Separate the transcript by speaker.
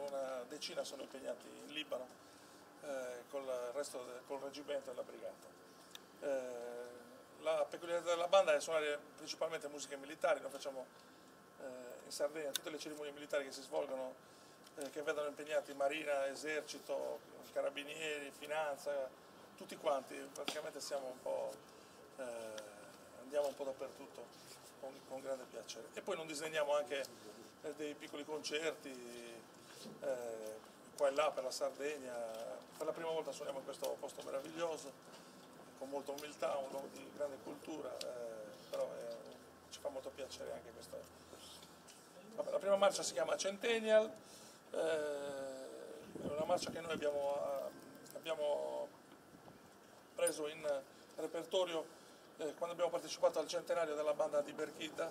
Speaker 1: una decina sono impegnati in Libano col reggimento e la brigata. La peculiarità della banda è suonare principalmente musiche militari. Noi facciamo in Sardegna tutte le cerimonie militari che si svolgono, che vedono impegnati marina, esercito, carabinieri, finanza, tutti quanti, praticamente siamo un po', andiamo un po' dappertutto con grande piacere. E poi non disdegniamo anche dei piccoli concerti qua e là per la Sardegna. Per la prima volta suoniamo in questo posto meraviglioso, con molta umiltà, un luogo di grande cultura, però ci fa molto piacere anche questo. Vabbè, la prima marcia si chiama Centennial, è una marcia che noi abbiamo preso in repertorio quando abbiamo partecipato al centenario della banda di Berchidda,